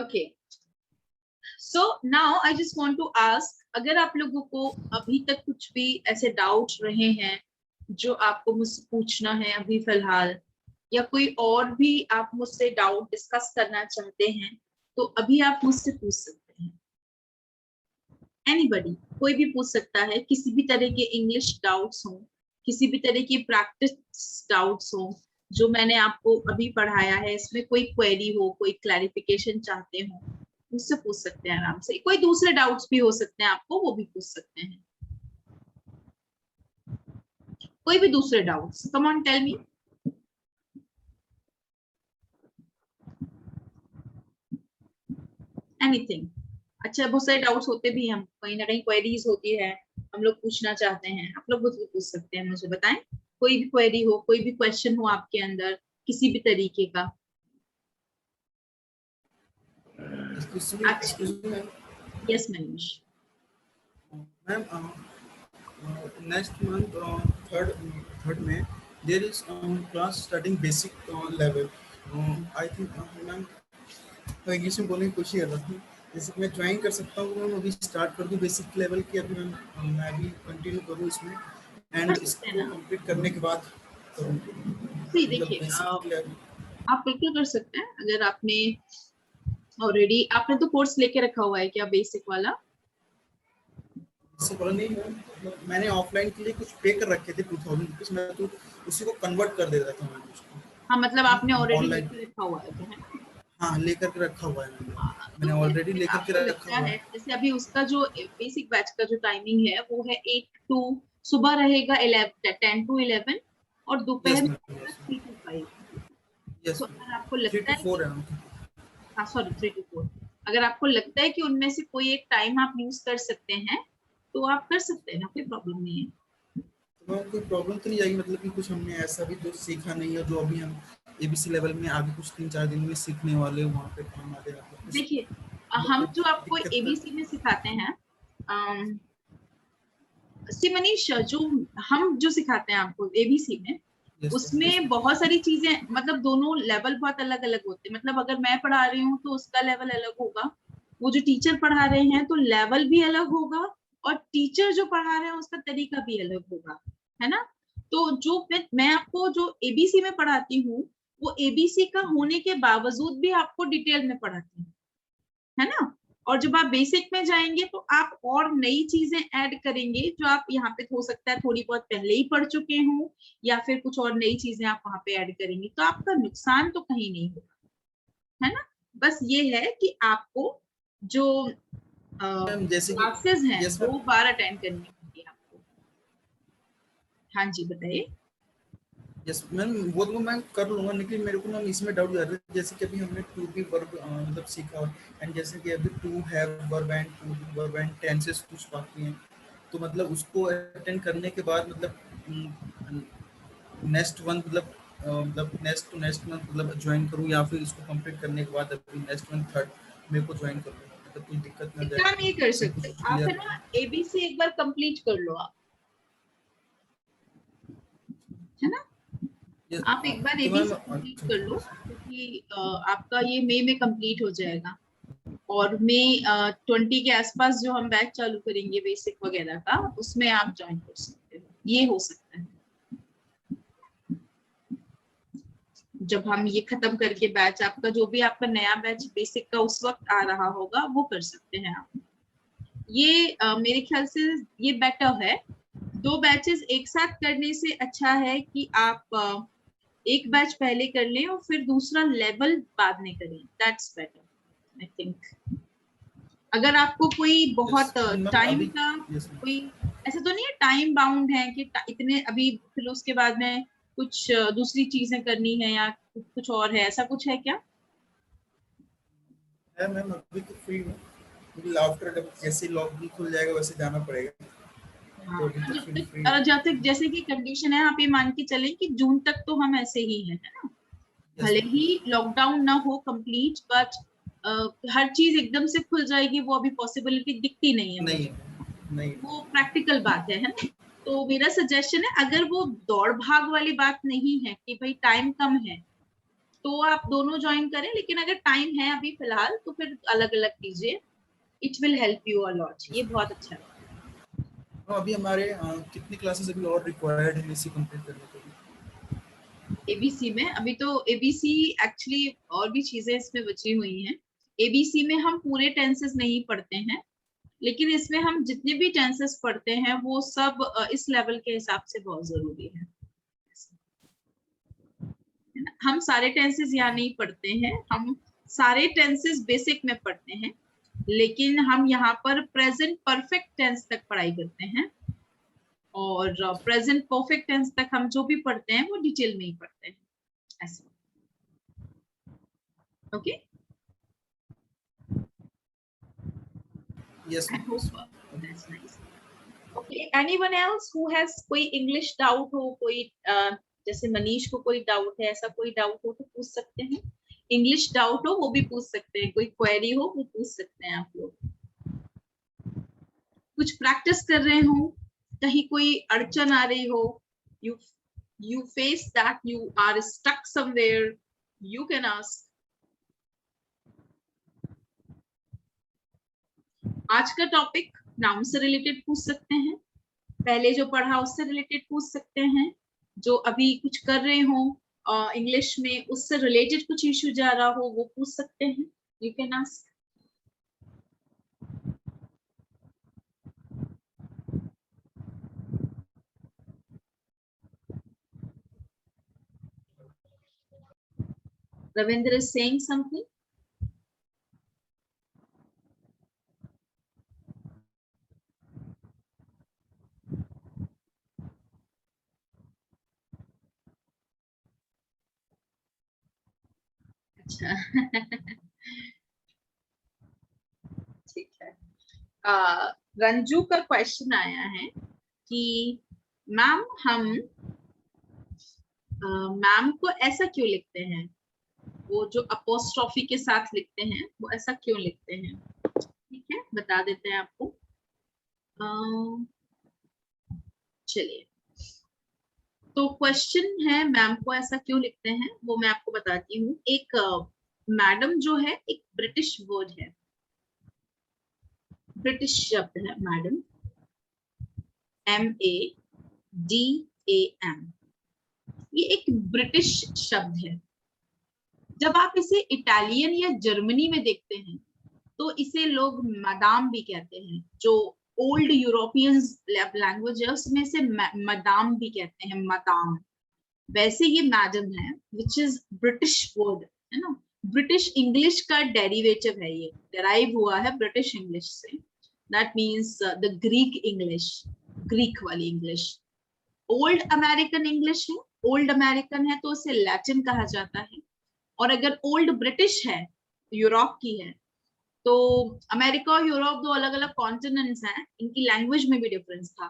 Okay, so now I just want to ask, अगर आप लोगों को अभी तक कुछ भी ऐसे डाउट रहे हैं जो आपको मुझसे पूछना है अभी फिलहाल, या कोई और भी आप मुझसे डाउट डिस्कस करना चाहते हैं, तो अभी आप मुझसे पूछ सकते हैं। एनीबडी, कोई भी पूछ सकता है, किसी भी तरह के इंग्लिश डाउट्स हो, किसी भी तरह की प्रैक्टिस डाउट्स हो, जो मैंने आपको अभी पढ़ाया है इसमें कोई क्वेरी हो, कोई क्लैरिफिकेशन चाहते हो, मुझसे पूछ सकते हैं आराम से। कोई दूसरे डाउट्स भी हो सकते हैं आपको, वो भी पूछ सकते हैं। कोई भी दूसरे doubts, come on tell me. Anything. अच्छा, बहुत सारे डाउट्स होते भी हैं, हम कहीं ना कहीं क्वेरीज होती है, हम लोग पूछना चाहते हैं, आप लोग मुझे पूछ सकते हैं, मुझे बताएं। कोई भी क्वेरी हो, कोई भी क्वेश्चन हो आपके अंदर किसी भी तरीके का। Yes Manish. Ma'am, next month third में there is class starting basic level. I think ma'am English में बोलने की कोशिश कर रहा हूँ, जैसे मैं ज्वाइन कर सकता हूँ मैम, अभी स्टार्ट कर दूँ बेसिक लेवल की, अभी मैं अभी कंटिन्यू करूँ इसमें, कर एंड सकते हैं इसको ना। कंप्लीट करने के बाद करूँ, मतलब देखिए, बेसिक लेवल। आप बिल्कुल कर सकते हैं। अगर आपने ऑलरेडी, आपने तो कोर्स लेके रखा हुआ है क्या बेसिक वाला? इससे बोला नहीं मैम, मतलब मैंने ऑफलाइन के लिए कुछ पे कर रखे थे 2000 रुपीज, मैं तो उसी को कन्वर्ट कर देता था मैम उसको। हाँ, मतलब आपने ऑलरेडी ऑनलाइन, लेके रखा हुआ है, तो है ना। हाँ लेकर के रखा हुआ है मैंने, हाँ, तो मैंने फिर ऑलरेडी अगर लेकर के आपको रखा लगता हुआ है, है। जैसे अभी उसका जो बेसिक बैच का जो टाइमिंग है वो है 8 टू, सुबह रहेगा 11 10 टू 11, और दोपहर यस में मैम, रहेगा यस 3 टू 5। यस तो मैम, अगर आपको 3 लगता to है 4 कि, है मैम। हाँ सॉरी, 3 टू 4, अगर आपको लगता है कि उनमें से कोई एक टाइम आप यूज कर सकते हैं, तो आप कर सकते हैं ना, कोई प्रॉब्लम नहीं है। तो मैम कोई प्रॉब्लम तो नहीं आएगी, मतलब कि कुछ हमने ऐसा भी जो सीखा नहीं है, जो अभी हम एबीसी लेवल में आगे कुछ 3-4 दिन में सीखने वाले हैं, वहाँ पे काम आ जाएगा, मतलब कुछ देखिए, मतलब हम कोई जो आपको दिक्कत तो। एबीसी में सिखाते हैं, सी मनीष, जो हम जो सिखाते हैं आपको एबीसी में, यस यस उसमें बहुत सारी चीजें, मतलब दोनों लेवल बहुत अलग अलग होते हैं। मतलब अगर मैं पढ़ा रही हूँ तो उसका लेवल अलग होगा, वो जो टीचर पढ़ा रहे हैं तो लेवल भी अलग होगा, और टीचर जो पढ़ा रहे हैं उसका तरीका भी अलग होगा, है ना। तो जो मैं आपको जो एबीसी में पढ़ाती हूँ, वो एबीसी का होने के बावजूद भी आपको डिटेल में पढ़ाती हूँ, है ना। और जब आप बेसिक में जाएंगे तो आप और नई चीजें ऐड करेंगे, जो आप यहाँ पे हो सकता है थोड़ी बहुत पहले ही पढ़ चुके हों, या फिर कुछ और नई चीजें आप वहां पे ऐड करेंगे, तो आपका नुकसान तो कहीं नहीं होगा, है ना। बस ये है कि आपको जो मैम, जैसे कि क्लासेस हैं यस मैम, 2 बार अटेंड करनी होगी आपको। हाँ जी, बताइए। यस मैम, वो तो मैं कर लूँगा, लेकिन मेरे को मैम इसमें डाउट आ रहा है, जैसे कि अभी हमने टू बी वर्ब मतलब सीखा, एंड जैसे कि अभी to have verb and to be verb and tenses कुछ बाकी हैं, तो मतलब उसको अटेंड करने के बाद मतलब नेक्स्ट वन मतलब नेक्स्ट टू नेक्स्ट मंथ मतलब ज्वाइन करूँ, या फिर इसको कंप्लीट करने के बाद अभी नेक्स्ट मंथ थर्ड मेरे को ज्वाइन कर लूँ, मतलब कोई दिक्कत ना इतना जाए, नहीं कर मेरे को सकते आप, है क्लियर। ना। एबीसी एक बार कंप्लीट कर लो आप, है ना। आप एक बार तो मैम एबीसी कंप्लीट कर लो, क्योंकि आपका ये मई में कंप्लीट हो जाएगा, और मई 20 के आसपास जो हम बैच चालू करेंगे बेसिक वगैरह का, उसमें आप ज्वाइन कर सकते हो, ये हो सकता है। जब हम ये खत्म करके बैच, आपका जो भी आपका नया बैच बेसिक का उस वक्त आ रहा होगा, वो कर सकते हैं आप। ये मेरे ख्याल से ये बेटर है। 2 बैचेस एक साथ करने से अच्छा है कि आप एक बैच पहले कर लें और फिर दूसरा लेवल बाद में करें, दैट्स बेटर आई थिंक। अगर आपको कोई बहुत मैम टाइम अभी, का यस कोई ऐसा तो नहीं है, टाइम बाउंड है कि इतने अभी, फिर उसके बाद में कुछ दूसरी चीजें करनी है, या कुछ और है, ऐसा कुछ है क्या? है मैम, अभी तो फ्री हूँ, क्योंकि आफ्टर जब जैसे लॉक भी खुल जाएगा वैसे जाना पड़ेगा, हाँ, तो अभी तो तो जब फ्री फ्री तक, जब तक जैसे कि कंडीशन है, आप ये मान के चलें कि जून तक तो हम ऐसे ही हैं, है ना। यस भले ही मैम, लॉकडाउन ना हो कंप्लीट, बट हर चीज एकदम से खुल जाएगी वो अभी पॉसिबिलिटी दिखती नहीं है नहीं मुझे। नहीं। वो प्रैक्टिकल बात है ना। तो मेरा सजेशन है, अगर वो दौड़ भाग वाली बात नहीं है कि भाई टाइम कम है, तो आप दोनों ज्वाइन करें, लेकिन अगर टाइम है अभी फिलहाल तो फिर अलग अलग कीजिए, it will help you a lot. ये बहुत अच्छा है। तो अभी हमारे कितनी क्लासेस अभी और रिक्वायर्ड है इसी कंप्लीट करने के लिए? एबीसी में अभी तो एबीसी एक्चुअली और भी चीजें इसमें बची हुई हैं। एबीसी में हम पूरे टेंसेस नहीं पढ़ते हैं, लेकिन इसमें हम जितने भी टेंसेस पढ़ते हैं वो सब इस लेवल के हिसाब से बहुत जरूरी है ना? हम सारे टेंसेस यहाँ नहीं पढ़ते हैं, हम सारे टेंसेस बेसिक में पढ़ते हैं, लेकिन हम यहाँ पर प्रेजेंट परफेक्ट टेंस तक पढ़ाई करते हैं, और प्रेजेंट परफेक्ट टेंस तक हम जो भी पढ़ते हैं वो डिटेल में ही पढ़ते हैं ऐसे। Okay, yes I ma'am. Hope that's nice. Okay, anyone else who has कोई इंग्लिश डाउट हो, कोई जैसे मनीष को कोई डाउट है, ऐसा कोई डाउट हो तो पूछ सकते हैं। इंग्लिश डाउट हो वो भी पूछ सकते हैं, कोई क्वेरी हो वो पूछ सकते हैं आप लोग। कुछ प्रैक्टिस कर रहे हो, कहीं कोई अड़चन आ रही हो, you face that you are stuck somewhere, you can ask. आज का टॉपिक नाउन से रिलेटेड पूछ सकते हैं, पहले जो पढ़ा उससे रिलेटेड पूछ सकते हैं, जो अभी कुछ कर रहे हो इंग्लिश में उससे रिलेटेड कुछ इश्यू जा रहा हो वो पूछ सकते हैं, you can ask. Ravindra is saying something. अच्छा ठीक है। रंजू का क्वेश्चन आया है कि मैम हम मैम को ऐसा क्यों लिखते हैं, वो जो अपोस्ट्रोफी के साथ लिखते हैं वो ऐसा क्यों लिखते हैं। ठीक है, बता देते हैं आपको। चलिए, तो क्वेश्चन है मैम को ऐसा क्यों लिखते हैं वो मैं आपको बताती हूँ। एक मैडम जो है एक ब्रिटिश वर्ड है, ब्रिटिश शब्द है मैडम, MADAM। ये एक ब्रिटिश शब्द है। जब आप इसे इटालियन या जर्मनी में देखते हैं तो इसे लोग मदाम भी कहते हैं, जो ओल्ड यूरोपियन लैंग्वेज है उसमें से मदाम भी कहते हैं, मदाम। वैसे ये मैडम है विच इज ब्रिटिश वर्ड, है ना। ब्रिटिश इंग्लिश का डेरिवेटिव है, ये डेराइव हुआ है ब्रिटिश इंग्लिश से। That means the Greek English, Greek वाली इंग्लिश। ओल्ड अमेरिकन इंग्लिश है, ओल्ड अमेरिकन है तो उसे लैटिन कहा जाता है। और अगर ओल्ड ब्रिटिश है, यूरोप की है, तो अमेरिका और यूरोप दो अलग अलग कॉन्टिनेंट्स हैं, इनकी लैंग्वेज में भी डिफरेंस था,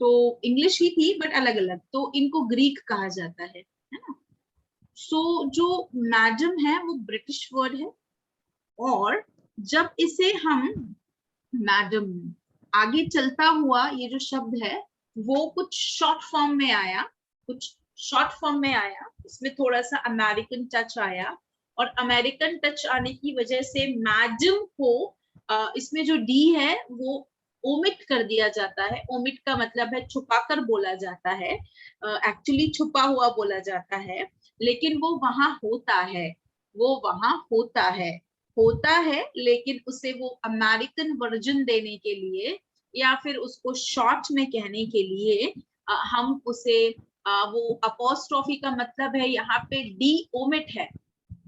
तो इंग्लिश ही थी बट अलग अलग, तो इनको ग्रीक कहा जाता है ना। सो जो मैडम है वो ब्रिटिश वर्ड है, और जब इसे हम मैडम आगे चलता हुआ ये जो शब्द है वो कुछ शॉर्ट फॉर्म में आया, कुछ शॉर्ट फॉर्म में आया, इसमें थोड़ा सा अमेरिकन टच आया, और अमेरिकन टच आने की वजह से मैडम को इसमें जो डी है वो ओमिट कर दिया जाता है। ओमिट का मतलब है छुपाकर बोला जाता है, एक्चुअली छुपा हुआ बोला जाता है, लेकिन वो वहां होता है, वो वहां होता है, लेकिन उसे वो अमेरिकन वर्जन देने के लिए या फिर उसको शॉर्ट में कहने के लिए हम उसे वो अपोस्ट्रोफी का मतलब है यहाँ पे डी ओमिट है,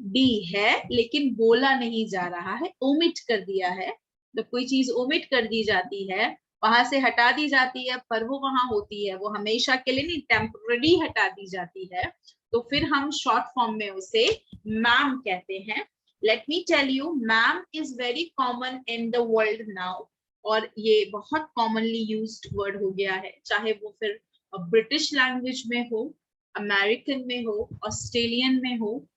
डी है लेकिन बोला नहीं जा रहा है, ओमिट कर दिया है। जब कोई चीज ओमिट कर दी जाती है, वहां से हटा दी जाती है, पर वो वहां होती है, वो हमेशा के लिए नहीं, टेम्पररी हटा दी जाती है, तो फिर हम शॉर्ट फॉर्म में उसे मैम कहते हैं। Let me tell you, ma'am is very common in the world now, और ये बहुत कॉमनली यूज्ड वर्ड हो गया है, चाहे वो फिर ब्रिटिश लैंग्वेज में हो, अमेरिकन में हो, ऑस्ट्रेलियन में हो,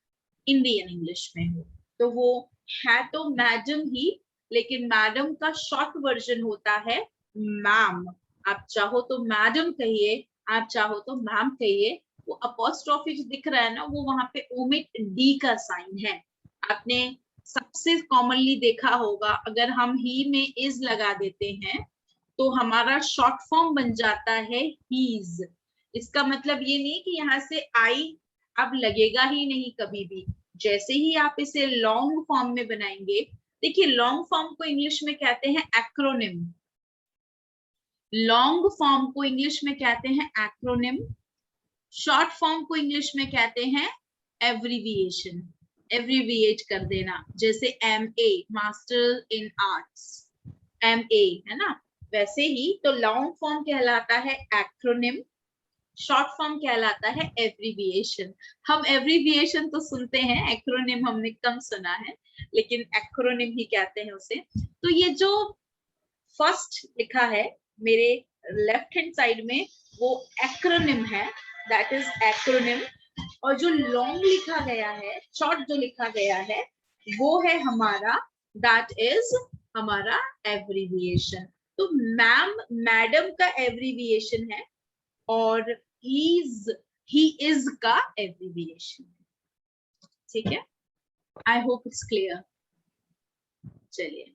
इंडियन इंग्लिश में हो, तो वो है तो मैडम ही, लेकिन मैडम का शॉर्ट वर्जन होता है मैम। आप चाहो तो मैडम कहिए, आप चाहो तो मैम कहिए, वो अपोस्ट्रोफी जो दिख रहा है ना, वो वहां पे ओमिट डी का साइन है। आपने सबसे कॉमनली देखा होगा, अगर हम ही में इज लगा देते हैं तो हमारा शॉर्ट फॉर्म बन जाता है हीज। इसका मतलब ये नहीं कि यहाँ से आई अब लगेगा ही नहीं कभी भी। जैसे ही आप इसे लॉन्ग फॉर्म में बनाएंगे, देखिए लॉन्ग फॉर्म को इंग्लिश में कहते हैं एक्रोनिम। लॉन्ग फॉर्म को इंग्लिश में कहते हैं एक्रोनिम, शॉर्ट फॉर्म को इंग्लिश में कहते हैं एब्रीविएशन। एब्रीविएट कर देना, जैसे MA master in arts, MA है ना, वैसे ही तो लॉन्ग फॉर्म कहलाता है एक्रोनिम, शॉर्ट फॉर्म कहलाता है एब्रीविएशन। हम एब्रीविएशन तो सुनते हैं, एक्रोनिम हमने कम सुना है, लेकिन एक्रोनिम ही कहते हैं उसे। तो ये जो फर्स्ट लिखा है मेरे लेफ्ट हैंड साइड में, वो एक्रोनिम है, दैट इज एक्रोनिम। और जो लॉन्ग लिखा गया है, शॉर्ट जो लिखा गया है, वो है हमारा, दैट इज हमारा एब्रीविएशन। तो मैम मैडम का एब्रीविएशन है और ही इज का एब्रीविएशन है। ठीक है, आई होप इट्स क्लियर। चलिए,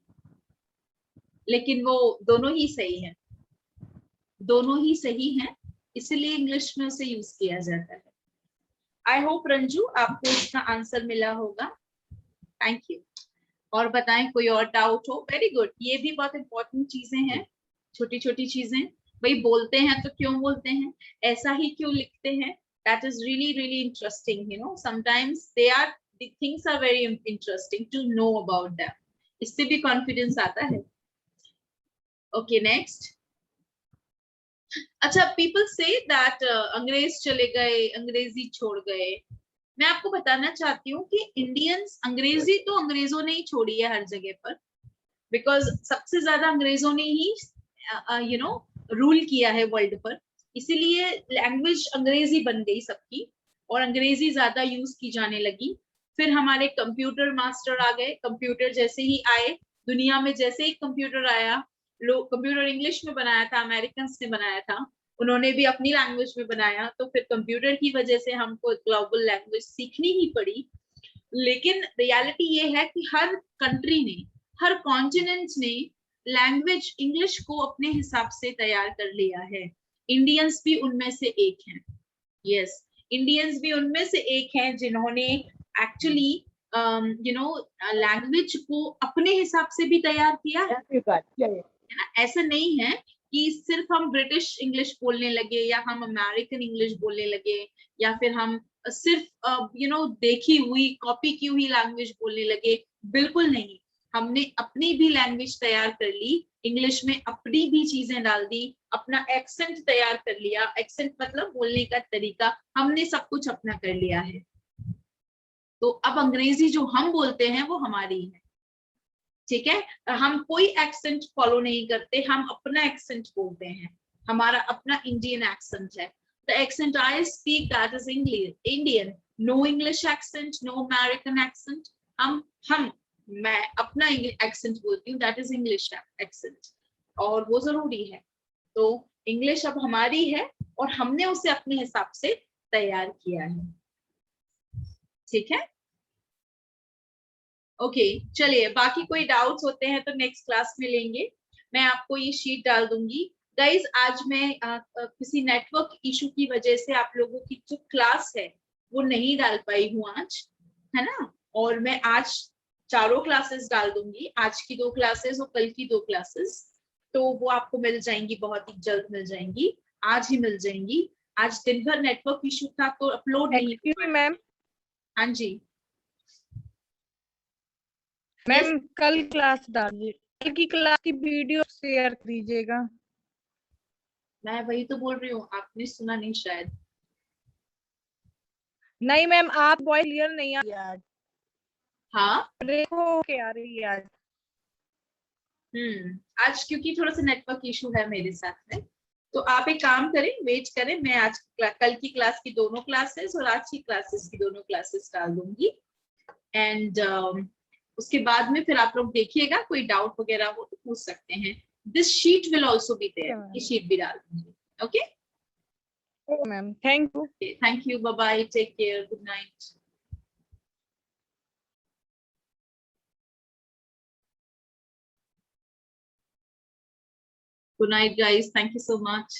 लेकिन वो दोनों ही सही है, दोनों ही सही है, इसलिए इंग्लिश में उसे यूज किया जाता है। आई होप रंजू आपको इसका आंसर मिला होगा। Thank you. और बताएं कोई और डाउट हो? Very good. ये भी बहुत इंपॉर्टेंट चीजें हैं, छोटी छोटी चीजें। भाई बोलते हैं तो क्यों बोलते हैं, ऐसा ही क्यों लिखते हैं, that is really really interesting, you know, sometimes they are, the things are very interesting to know about them, इससे भी कॉन्फिडेंस आता है। Okay next. अच्छा, पीपल से दैट अंग्रेज चले गए, अंग्रेजी छोड़ गए। मैं आपको बताना चाहती हूँ कि इंडियंस, अंग्रेजी तो अंग्रेजों ने ही छोड़ी है हर जगह पर, बिकॉज सबसे ज्यादा अंग्रेजों ने ही यू नो रूल किया है वर्ल्ड पर, इसीलिए लैंग्वेज अंग्रेजी बन गई सबकी और अंग्रेजी ज्यादा यूज की जाने लगी। फिर हमारे कंप्यूटर मास्टर आ गए, कंप्यूटर जैसे ही आए दुनिया में, जैसे ही कंप्यूटर आया, लोग कंप्यूटर इंग्लिश में बनाया था, अमेरिकन ने बनाया था, उन्होंने भी अपनी लैंग्वेज में बनाया, तो फिर कंप्यूटर की वजह से हमको ग्लोबल लैंग्वेज सीखनी ही पड़ी। लेकिन रियलिटी ये है कि हर कंट्री ने, हर कॉन्टिनेंट ने लैंग्वेज इंग्लिश को अपने हिसाब से तैयार कर लिया है। इंडियंस भी उनमें से एक हैं। यस, इंडियंस भी उनमें से एक हैं जिन्होंने एक्चुअली यू नो लैंग्वेज को अपने हिसाब से भी तैयार किया है ना। ऐसा नहीं है कि सिर्फ हम ब्रिटिश इंग्लिश बोलने लगे या हम अमेरिकन इंग्लिश बोलने लगे या फिर हम सिर्फ यू नो देखी हुई, कॉपी की हुई लैंग्वेज बोलने लगे। बिल्कुल नहीं, हमने अपनी भी लैंग्वेज तैयार कर ली, इंग्लिश में अपनी भी चीजें डाल दी, अपना एक्सेंट तैयार कर लिया। एक्सेंट मतलब बोलने का तरीका, हमने सब कुछ अपना कर लिया है। तो अब अंग्रेजी जो हम बोलते हैं वो हमारी है, ठीक है। हम कोई एक्सेंट फॉलो नहीं करते, हम अपना एक्सेंट बोलते हैं, हमारा अपना इंडियन एक्सेंट है। The accent I speak, that is Indian. No English accent, no American accent. मैं अपना एक्सेंट बोलती हूँ, that is English accent. और वो जरूरी है। तो इंग्लिश अब हमारी है और हमने उसे अपने हिसाब से तैयार किया है, ठीक है। ओके चलिए, बाकी कोई डाउट्स होते हैं तो नेक्स्ट क्लास में लेंगे। मैं आपको ये शीट डाल दूंगी गाइज। आज मैं किसी नेटवर्क इशू की वजह से आप लोगों की जो क्लास है वो नहीं डाल पाई हूँ आज, है ना। और मैं आज चारों क्लासेस डाल दूंगी, आज की 2 क्लासेस और कल की 2 क्लासेस, तो वो आपको मिल जाएंगी, बहुत ही जल्द मिल जाएंगी, आज ही मिल जाएंगी। आज दिन भर नेटवर्क इशू था तो अपलोड नहीं हो पाया। मैम हाँ जी मैम, कल क्लास डालिए, कल की क्लास की वीडियो शेयर कीजिएगा। मैं वही तो बोल रही हूँ, आपने सुना नहीं शायद। नहीं मैम, आप वॉइस क्लियर नहीं आ रही आज। हाँ देखो क्या आ रही है आज। आज क्योंकि थोड़ा सा नेटवर्क इशू है मेरे साथ में, तो आप एक काम करें, वेट करें, मैं आज कल की क्लास की दोनों क्लासेस और आज की क्लासेस की दोनों क्लासेस डाल दूंगी। एंड उसके बाद में फिर आप लोग देखिएगा, कोई डाउट वगैरह हो तो पूछ सकते हैं। This sheet will also be there, ये शीट भी डाल दूंगी। Okay ma'am, thank you. Thank you. Bye bye. Take care. Good night. Good night, guys. Thank you so much.